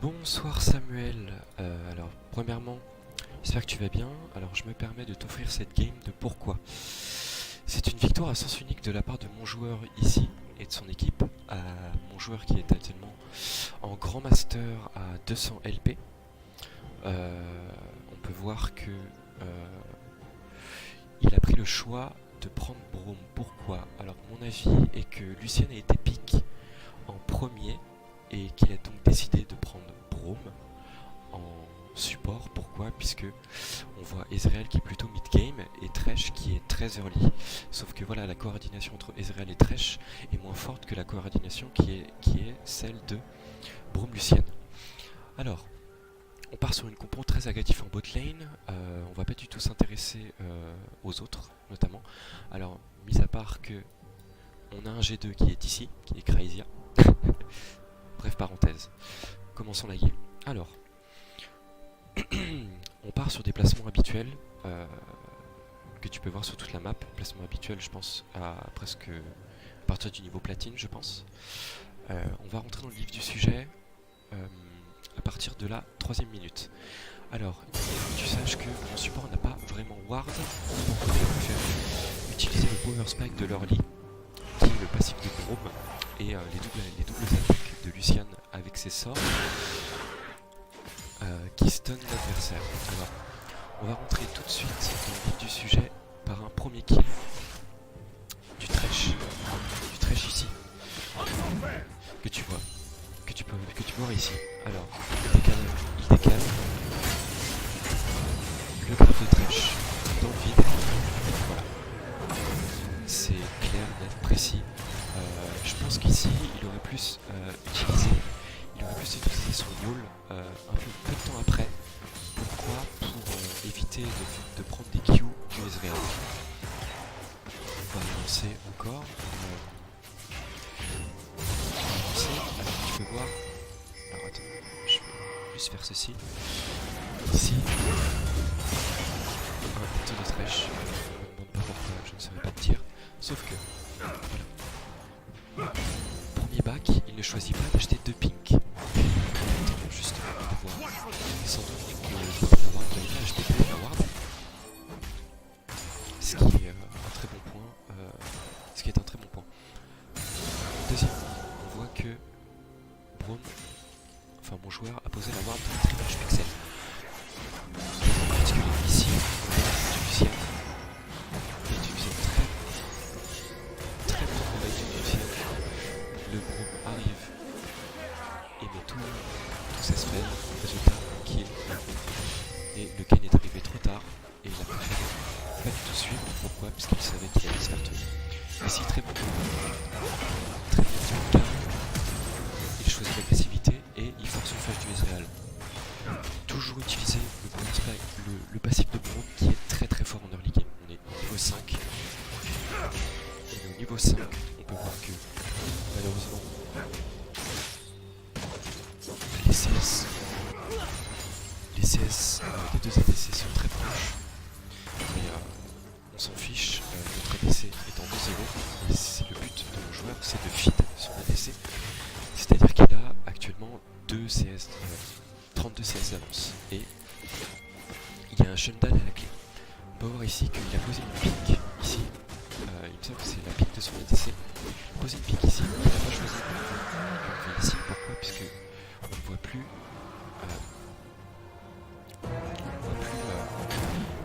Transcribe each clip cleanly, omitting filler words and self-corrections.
Bonsoir Samuel, alors premièrement, j'espère que tu vas bien. Alors je me permets de t'offrir cette game de pourquoi. C'est une victoire à sens unique de la part de mon joueur ici et de son équipe. Mon joueur qui est actuellement en Grand Master à 200 LP. On peut voir que il a pris le choix de prendre Braum. Pourquoi? Alors mon avis est que Lucien a été pick en premier et qu'il a donc décidé de prendre Braum en support. Pourquoi? Puisque on voit Ezreal qui est plutôt mid-game et Thresh qui est très early. Sauf que voilà, la coordination entre Ezreal et Thresh est moins forte que la coordination qui est celle de Braum Lucian. Alors, on part sur une compo très agatif en bot lane. On va pas du tout s'intéresser aux autres, notamment. Alors, mis à part que on a un G2 qui est ici, qui est Crazyia. Bref, parenthèse. Commençons la game. Alors, on part sur des placements habituels que tu peux voir sur toute la map. Placement habituel, je pense, à partir du niveau platine, je pense. On va rentrer dans le vif du sujet à partir de la 3ème minute. Alors, il faut que tu saches que mon support n'a pas vraiment ward, donc on préfère utiliser le power spike de l'early, qui est le passif de Braum, et les doubles attaques de Lucian avec ses sorts qui stun l'adversaire. Alors, on va rentrer tout de suite dans le vif du sujet par un premier kill du Thresh ici, que tu vois, que tu peux voir ici. Alors, il décale le graphe de Thresh dans le vide. Voilà, c'est clair, net, précis. Je pense qu'ici, il aurait plus utilisé son Yule un peu de temps après. Pourquoi? Pour éviter de prendre des Q du Ezreal. On va lancer encore. Alors tu peux voir. Alors attends, je vais juste faire ceci. Ici, un bouton de Thresh. Je me demande pas pourquoi, je ne saurais pas te dire. Sauf que, voilà. Premier back, il ne choisit pas d'acheter 2 pink. Justement, pour pouvoir sans doute que la ward va aller acheter la ward. Ce qui est un très bon point. Deuxième, on voit que Braum, enfin mon joueur, a posé la ward dans le triage pixel. En particulier ici, on voit du Lucian. Il utilise très bon travail du Lucian. Le Braum arrive et met tous ses spells. Résultat, kill. Et le Kayn est arrivé trop tard et il a préféré pas du tout suivre. Pourquoi? Puisqu'il savait qu'il allait se faire tuer. Ici, très bon. Très bien sur le Kayn. Il choisit l'agressivité et il force le flash du Ezreal. Toujours utiliser le passif de Braum qui est très très fort en early game. On est au niveau 5. Et au niveau 5, on peut voir que malheureusement les CS des deux ADC sont très proches. Mais on s'en fiche, notre ADC est en 2-0 et c'est le but de mon joueur, c'est de feed son ADC. C'est-à-dire qu'il a actuellement 32 CS d'avance et il y a un Shundan à la clé. On peut voir ici qu'il a posé une pique ici. Il me semble que c'est la pique de son ADC. Il a posé une pique ici, il n'a pas choisi de le ici. Pourquoi? Puisque on ne voit plus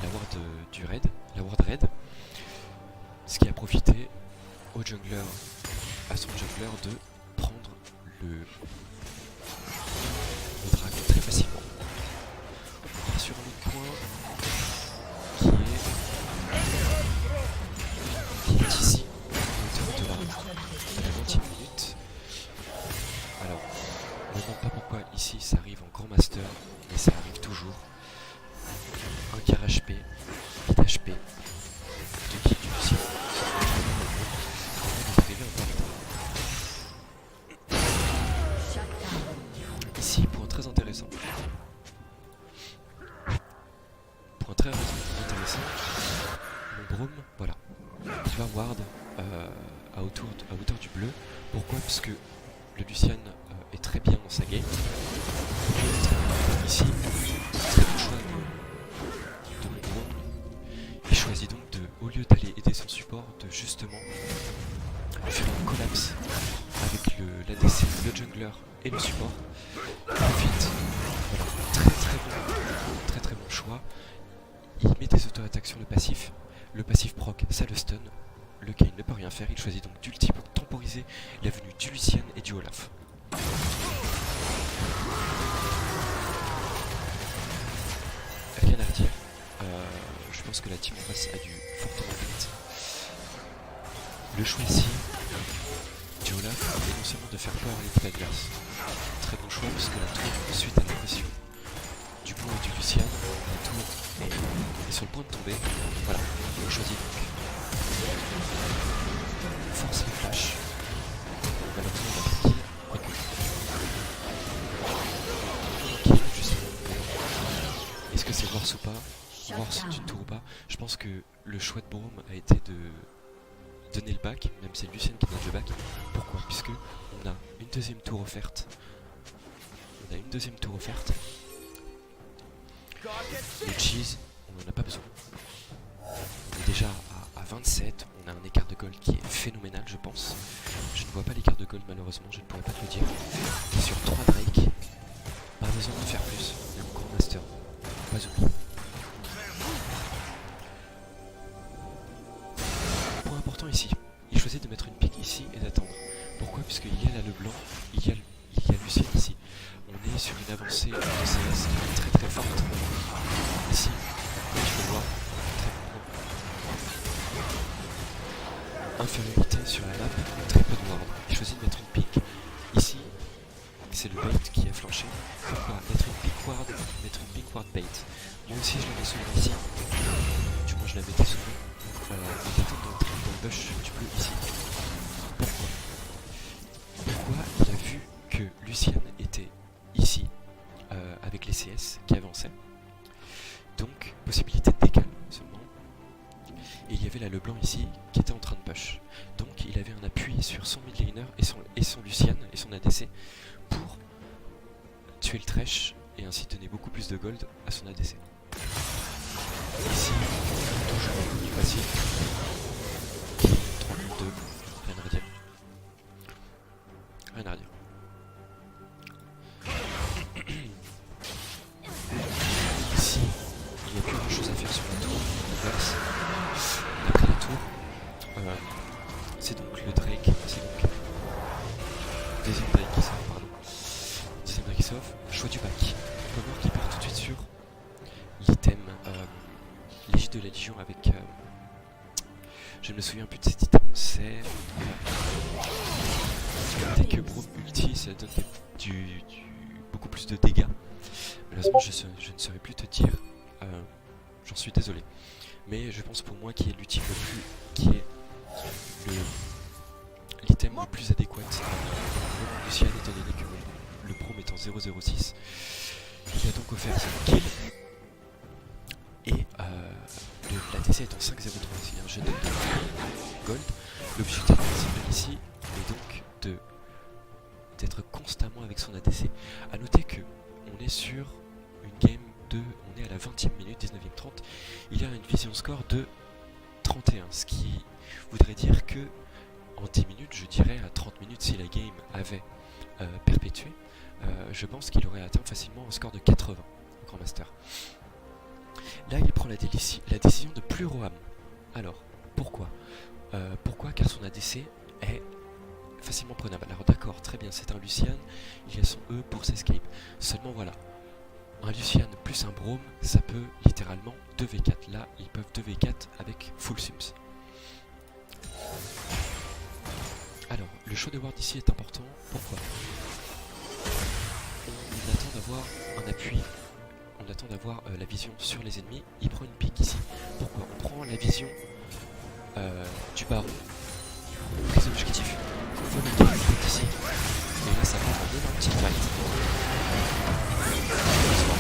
la ward du raid, la ward raid, ce qui a profité au jungler, à son jungler de prendre le dragon très facilement. On va sur un autre point qui est ici, à hauteur de la 20e minute. Alors, on ne demande pas pourquoi ici ça arrive en grand master, mais ça arrive toujours. Un quart HP, 8 HP, 2 kills du Lucian. On est arrivé un peu en retard. Ici, point très intéressant. Point très intéressant. Mon Braum, voilà. Il va ward à hauteur du bleu. Pourquoi? Parce que le Lucian est très bien dans sa game. et le support. Vite, voilà, très très bon choix. Il met des auto-attaques sur le passif. Le passif proc, ça le stun. Le Kayn ne peut rien faire, il choisit donc d'ulti pour temporiser la venue du Lucian et du Olaf. Rien à redire. Je pense que la team en face a dû fortement vite. Le choix ici du Olaf est non seulement de faire peur à l'équipe adverse. Très bon choix puisque la tour, suite à la pression du coup du Lucian, la tour est sur le point de tomber. Voilà, on choisit donc force les flashs. Malheureusement on va kill, quoique. Kill justement. Est-ce que c'est Worse ou pas? Worse d'une tour ou pas? Je pense que le choix de Braum a été de donner le back, même c'est Lucian qui donne le back. Pourquoi? Puisque on a une deuxième tour offerte. Le cheese, on n'en a pas besoin. On est déjà à 27, on a un écart de gold qui est phénoménal je pense. Je ne vois pas l'écart de gold malheureusement, je ne pourrais pas te le dire. Et sur 3 Drake, pas besoin de faire plus, on est en Grand Master, pas oublier. Point important ici, il choisit de mettre une pique ici et d'attendre. Pourquoi? Puisqu'il y a là le blanc, il y a Lucian ici. On est sur une avancée de CS qui est très très forte. Ici, tu peux voir infériorité sur la map, très peu de ward. Il choisit de mettre une pique. Ici, c'est le bait qui a flanché. Pourquoi? Mettre une pique ward bait. Moi aussi je l'avais souvent ici. Du moins je la mettais souvent. Et d'attendre d'entrer dans le bush du bleu ici. Pourquoi? Il a vu que Lucian était ici avec les CS qui avançaient. Donc possibilité de décal seulement. Et il y avait là le blanc ici qui était en train de push. Donc il avait un appui sur son mid laner et son Lucian et son ADC pour tuer le Thresh et ainsi donner beaucoup plus de gold à son ADC. Ici, toujours du passif. 3 2, rien à redire. Rien à redire. Ici, il n'y a plus grand chose à faire sur la tour. Inverse. Après la tour, c'est donc le Drake, c'est donc deuxième Drake qui sort, pardon. Deuxième Drake qui sort, choix du back. Connor qui part tout de suite sur l'item l'égide de la Légion avec je ne me souviens plus de cet item, c'est dès que Braum ulti ça donne beaucoup plus de dégâts. Malheureusement je ne saurais plus te dire, j'en suis désolé. Mais je pense pour moi qui est l'ultime le plus, qui est l'item le plus adéquat pour Lucian étant donné que le Braum est en 006. Il a donc offert 5 kills et l'ADC est en 5-0-3, il y a un jeu de gold. L'objectif principal ici est donc d'être constamment avec son ADC. A noter que on est sur une game on est à la 20e minute, 19e 30, il y a une vision score de 31, ce qui voudrait dire que en 10 minutes, je dirais à 30 minutes si la game avait perpétué, je pense qu'il aurait atteint facilement un score de 80 au Grand Master. Là il prend la décision de plus Roam. Alors, pourquoi? Car son ADC est facilement prenable. Alors d'accord, très bien, c'est un Lucian, il y a son E pour s'escape. Seulement voilà, un Lucian plus un Braum, ça peut littéralement 2v4. Là, ils peuvent 2v4 avec full sims. Alors, le choix de ward ici est important. Pourquoi? On attend d'avoir un appui, on attend d'avoir la vision sur les ennemis. Il prend une pique ici. Pourquoi? On prend la vision du baron. Prise d'objectif. On veut mettre une pique ici. Et là, ça part en énorme petit fight. Malheureusement,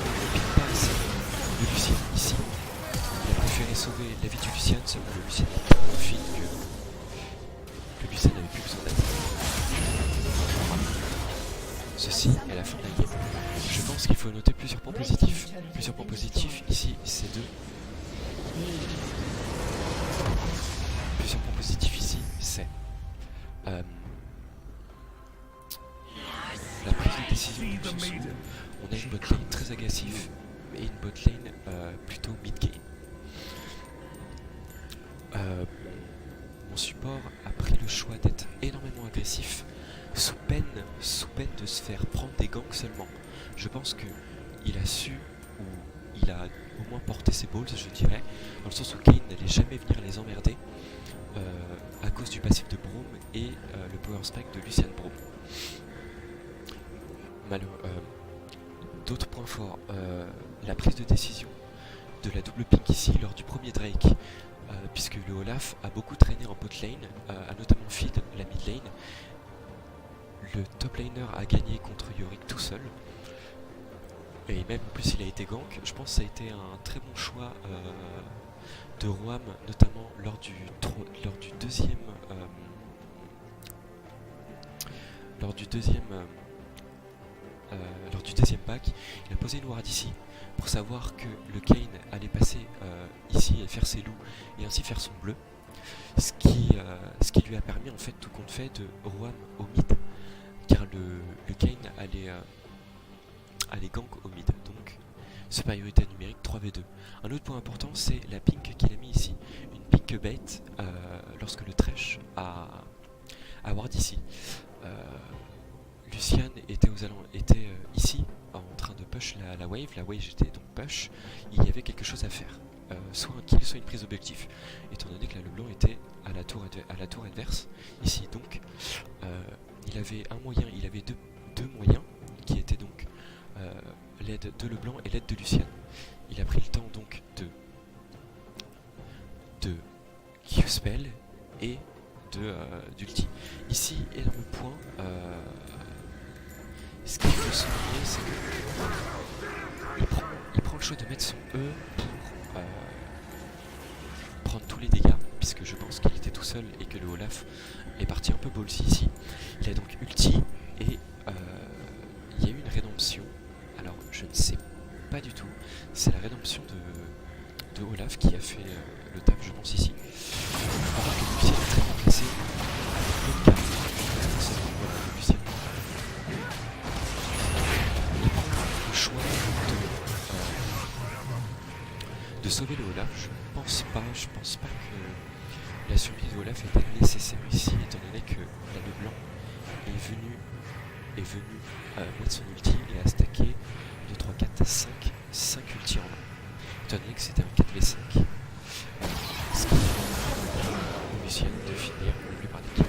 il ne pique pas assez le Lucian ici. Il a préféré sauver la vie du Lucian, seulement le Lucian est tellement fine que le Lucian n'avait plus besoin d'aide. Ceci est la fin de la game. Je pense qu'il faut noter plusieurs points positifs. Plusieurs points positifs ici, c'est deux. Plusieurs points positifs ici, c'est Euh, la prise de décision donc, ce sont, on a une botlane très agressive et une botlane plutôt mid-game. Mon support a pris le choix d'être énormément agressif sous peine de se faire prendre des ganks seulement. Je pense que il a su, ou il a au moins porté ses balls, je dirais, dans le sens où Kayn n'allait jamais venir les emmerder à cause du passif de Braum et le power spike de Lucian Braum. D'autres points forts, la prise de décision de la double pink ici lors du premier Drake, puisque le Olaf a beaucoup traîné en bot lane, a notamment feed la mid lane. Le top laner a gagné contre Yorick tout seul, et même en plus il a été gank. Je pense que ça a été un très bon choix de Roam, notamment lors du deuxième pack. Il a posé une ward ici pour savoir que le Kayn allait passer ici et faire ses loups et ainsi faire son bleu, ce qui lui a permis en fait tout compte fait de Roam au mid, car le Kayn allait gank au mid, donc supériorité numérique 3v2. Un autre point important, c'est la pink qu'il a mis ici, une pink bait lorsque le Thresh a ward ici. Lucian était ici en train de push la wave était donc push, il y avait quelque chose à faire, soit un kill, soit une prise d'objectif, étant donné que là le blanc était à la tour adverse, ici donc il avait deux moyens, qui étaient donc l'aide de Leblanc et l'aide de Lucian. Il a pris le temps donc de Q-spell et d'ulti. Ici, énorme point, ce qu'il faut souligner, c'est qu'il prend le choix de mettre son E pour prendre tous les dégâts, puisque je pense qu'il était tout seul et que le Olaf est parti un peu ballsy ici. Il a donc ulti et il y a eu une rédemption. Alors je ne sais pas du tout, c'est la rédemption de Olaf qui a fait le taf, je pense, ici. Alors que Lucien est très bien placé. Lucien. Il prend le choix de sauver le Olaf. Je pense pas que la survie de Olaf était nécessaire ici, étant donné que la le blanc est venu mettre son ulti et a stacké 2, 3, 4, 5 ulti en main. Étant donné que c'était un 4v5. Ce qui permet Lucien de finir la plupart des kills.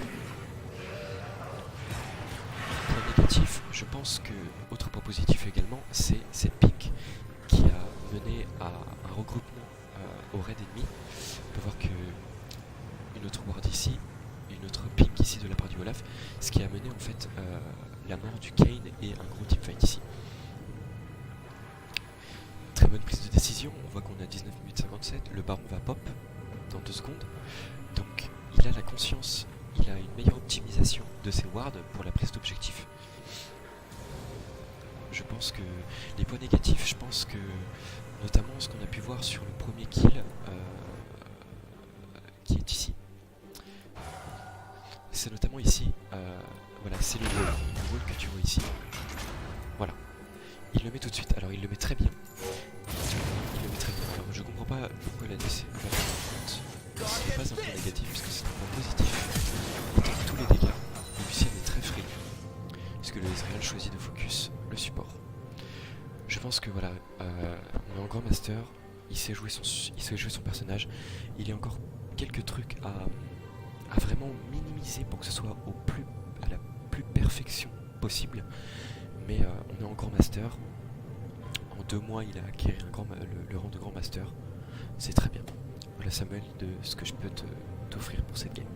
Point négatif, je pense que, autre point positif également, c'est cette pique qui a mené à un regroupement au raid ennemi. On peut voir que une autre ward ici, une autre ping ici de la part du Olaf, ce qui a mené en fait la mort du Kayn et un gros teamfight ici. Très bonne prise de décision, on voit qu'on a 19 minutes 57, le baron va pop dans 2 secondes, donc il a la conscience, il a une meilleure optimisation de ses wards pour la prise d'objectif. Je pense que les points négatifs, je pense que notamment ce qu'on a pu voir sur le premier kill qui est ici, c'est notamment ici, voilà, c'est le wall que tu vois ici, voilà, il le met tout de suite, alors il le met très bien, alors je comprends pas pourquoi la DC va faire ce n'est pas un point négatif puisque c'est un point positif, étant tous les dégâts, Lucien est très frileux, puisque le Ezreal choisit de focus le support. Je pense que voilà, on est en Grand Master, il sait jouer son personnage, il y a encore quelques trucs à vraiment minimiser pour que ce soit à la plus perfection possible, mais on est en Grand Master, en 2 mois il a acquis le rang de Grand Master, c'est très bien. Voilà Samuel, de ce que je peux t'offrir pour cette game.